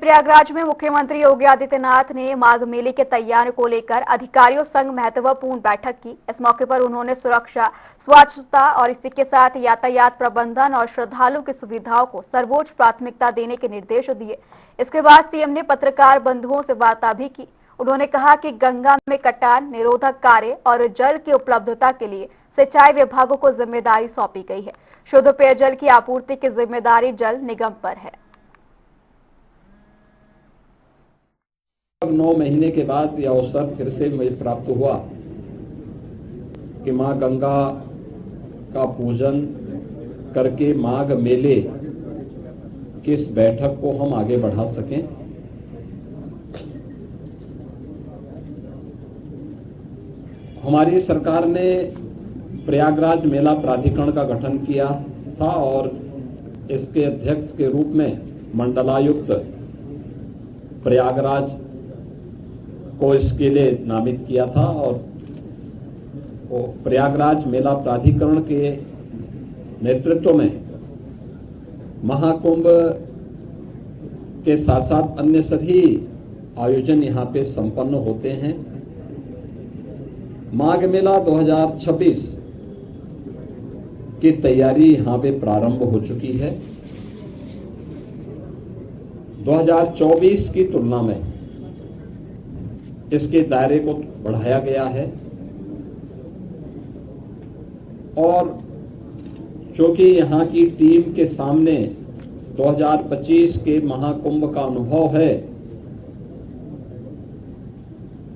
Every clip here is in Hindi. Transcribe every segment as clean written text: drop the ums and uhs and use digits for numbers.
प्रयागराज में मुख्यमंत्री योगी आदित्यनाथ ने माघ मेले के तैयारियों को लेकर अधिकारियों संग महत्वपूर्ण बैठक की। इस मौके पर उन्होंने सुरक्षा, स्वच्छता और इसी के साथ यातायात प्रबंधन और श्रद्धालुओं की सुविधाओं को सर्वोच्च प्राथमिकता देने के निर्देश दिए। इसके बाद सीएम ने पत्रकार बंधुओं से वार्ता भी की। उन्होंने कहा कि गंगा में कटान निरोधक कार्य और जल की उपलब्धता के लिए सिंचाई विभागों को जिम्मेदारी सौंपी गई है। शुद्ध पेयजल की आपूर्ति की जिम्मेदारी जल निगम पर है। 9 महीने के बाद यह अवसर फिर से मुझे प्राप्त हुआ कि मां गंगा का पूजन करके माघ मेले की इस बैठक को हम आगे बढ़ा सकें। हमारी सरकार ने प्रयागराज मेला प्राधिकरण का गठन किया था और इसके अध्यक्ष के रूप में मंडलायुक्त प्रयागराज को इसके लिए नामित किया था और प्रयागराज मेला प्राधिकरण के नेतृत्व में महाकुंभ के साथ साथ अन्य सभी आयोजन यहाँ पे संपन्न होते हैं। माघ मेला 2026 की तैयारी यहाँ पे प्रारंभ हो चुकी है। 2024 की तुलना में इसके दायरे को बढ़ाया गया है और चूंकि यहाँ की टीम के सामने 2025 के महाकुंभ का अनुभव है,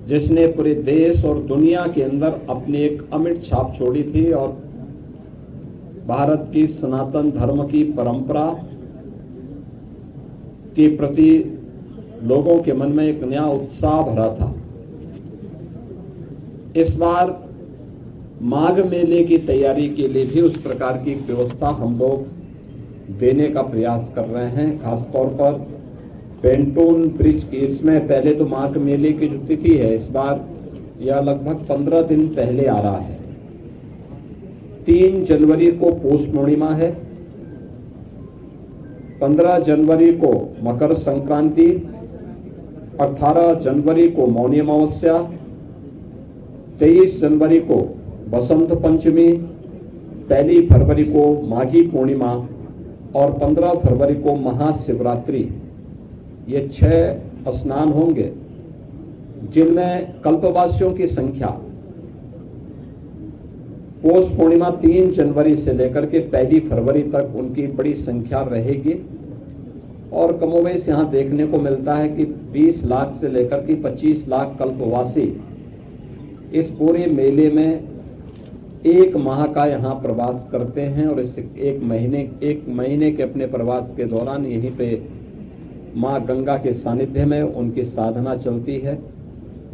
जिसने पूरे देश और दुनिया के अंदर अपनी एक अमिट छाप छोड़ी थी और भारत की सनातन धर्म की परंपरा के प्रति लोगों के मन में एक नया उत्साह भरा था। इस बार माघ मेले की तैयारी के लिए भी उस प्रकार की व्यवस्था हम लोग देने का प्रयास कर रहे हैं। खासतौर पर पेंटून ब्रिज की इसमें पहले तो माघ मेले की जो तिथि है इस बार यह लगभग 15 दिन पहले आ रहा है। 3 जनवरी को पौष पूर्णिमा है, 15 जनवरी को मकर संक्रांति, 18 जनवरी को मौनी अमावस्या, 23 जनवरी को बसंत पंचमी, 1 फरवरी को माघी पूर्णिमा और 15 फरवरी को महाशिवरात्रि। ये 6 स्नान होंगे जिनमें कल्पवासियों की संख्या पौष पूर्णिमा 3 जनवरी से लेकर के 1 फरवरी तक उनकी बड़ी संख्या रहेगी और कमोवेश यहाँ देखने को मिलता है कि 20 लाख से लेकर के 25 लाख कल्पवासी इस पूरे मेले में 1 माह का यहाँ प्रवास करते हैं और इस एक महीने के अपने प्रवास के दौरान यहीं पे माँ गंगा के सानिध्य में उनकी साधना चलती है,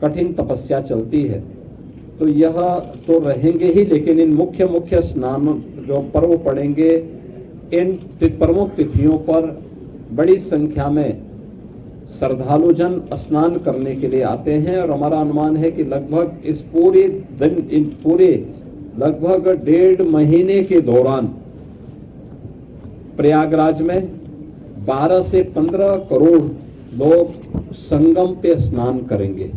कठिन तपस्या चलती है। तो यह तो रहेंगे ही, लेकिन इन मुख्य स्नान जो पर्व पड़ेंगे इन प्रमुख तिथियों पर बड़ी संख्या में श्रद्धालु जन स्नान करने के लिए आते हैं और हमारा अनुमान है कि लगभग इस पूरे दिन लगभग 1.5 महीने के दौरान प्रयागराज में 12 से 15 करोड़ लोग संगम पे स्नान करेंगे।